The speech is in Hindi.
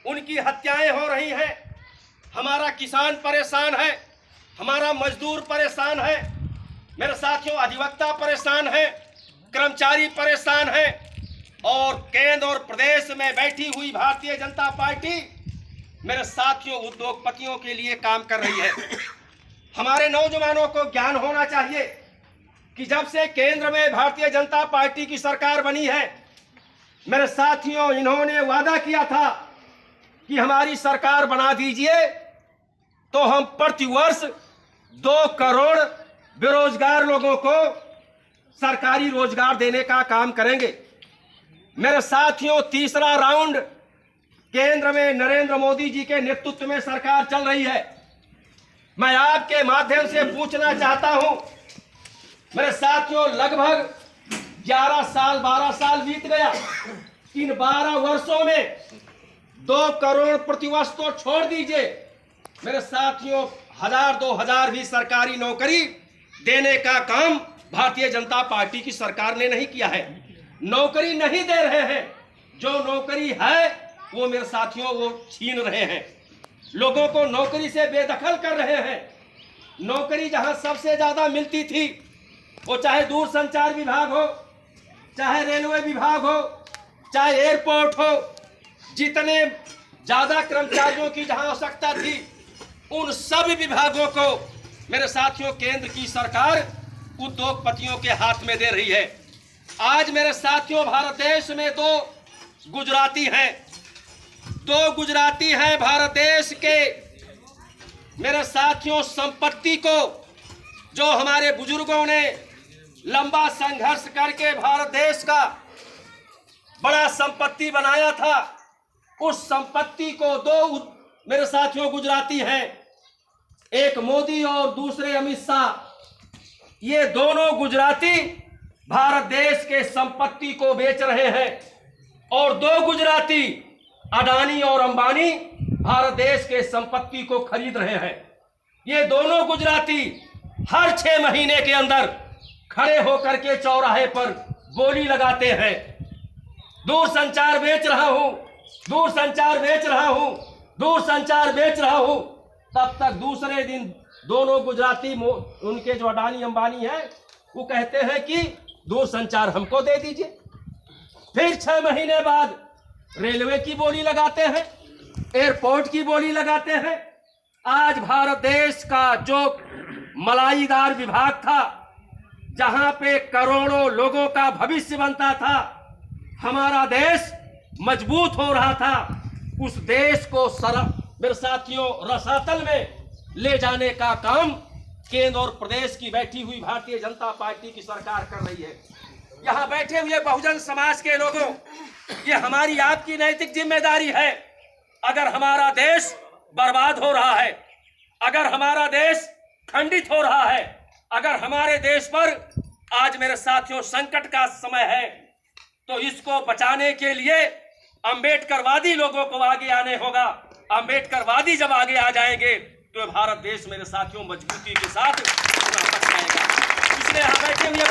उनकी हत्याएं हो रही हैं। हमारा किसान परेशान है, हमारा मजदूर परेशान है, मेरे साथियों अधिवक्ता परेशान है, कर्मचारी परेशान है और केंद्र और प्रदेश में बैठी हुई भारतीय जनता पार्टी मेरे साथियों उद्योगपतियों के लिए काम कर रही है। हमारे नौजवानों को ज्ञान होना चाहिए कि जब से केंद्र में भारतीय जनता पार्टी की सरकार बनी है, मेरे साथियों इन्होंने वादा किया था कि हमारी सरकार बना दीजिए तो हम प्रतिवर्ष 2 करोड़ बेरोजगार लोगों को सरकारी रोजगार देने का काम करेंगे। मेरे साथियों तीसरा राउंड केंद्र में नरेंद्र मोदी जी के नेतृत्व में सरकार चल रही है। मैं आपके माध्यम से पूछना चाहता हूं, मेरे साथियों लगभग 11 साल 12 साल बीत गया। इन 12 वर्षों में 2 करोड़ प्रतिवर्ष तो छोड़ दीजिए, मेरे साथियों 1000-2000 भी सरकारी नौकरी देने का काम भारतीय जनता पार्टी की सरकार ने नहीं किया है। नौकरी नहीं दे रहे हैं, जो नौकरी है वो मेरे साथियों वो छीन रहे हैं, लोगों को नौकरी से बेदखल कर रहे हैं। नौकरी जहां सबसे ज्यादा मिलती थी वो चाहे दूरसंचार विभाग हो, चाहे रेलवे विभाग हो, चाहे एयरपोर्ट हो, जितने ज्यादा कर्मचारियों की जहां आवश्यकता थी उन सब विभागों को मेरे साथियों केंद्र की सरकार उद्योगपतियों के हाथ में दे रही है। आज मेरे साथियों भारत देश में 2 गुजराती हैं भारत देश के। मेरे साथियों संपत्ति को जो हमारे बुजुर्गों ने लंबा संघर्ष करके भारत देश का बड़ा संपत्ति बनाया था, उस संपत्ति को 2 मेरे साथियों गुजराती हैं, एक मोदी और दूसरे अमित शाह। ये दोनों गुजराती भारत देश के संपत्ति को बेच रहे हैं और 2 गुजराती अडानी और अंबानी भारत देश के संपत्ति को खरीद रहे हैं। ये दोनों गुजराती हर 6 महीने के अंदर खड़े होकर के चौराहे पर बोली लगाते हैं, दूरसंचार बेच रहा हूं, दूरसंचार बेच रहा हूं, दूरसंचार बेच रहा हूं। तब तक दूसरे दिन दोनों गुजराती उनके जो अडानी अंबानी है वो कहते हैं कि दूरसंचार हमको दे दीजिए। फिर 6 महीने बाद रेलवे की बोली लगाते हैं, एयरपोर्ट की बोली लगाते हैं। आज भारत देश का जो मलाईदार विभाग था, जहां पे करोड़ों लोगों का भविष्य बनता था, हमारा देश मजबूत हो रहा था, उस देश को मेरे साथियों रसातल में ले जाने का काम केंद्र और प्रदेश की बैठी हुई भारतीय जनता पार्टी की सरकार कर रही है। यहाँ बैठे हुए बहुजन समाज के लोगों, ये हमारी आपकी नैतिक जिम्मेदारी है। अगर हमारा देश बर्बाद हो रहा है, अगर हमारा देश खंडित हो रहा है, अगर हमारे देश पर आज मेरे साथियों संकट का समय है, तो इसको बचाने के लिए अंबेडकरवादी लोगों को आगे आने होगा। अंबेडकरवादी जब आगे आ जाएंगे तो भारत देश मेरे साथियों मजबूती के साथ वापस आएगा। इसलिए यहाँ बैठे हुए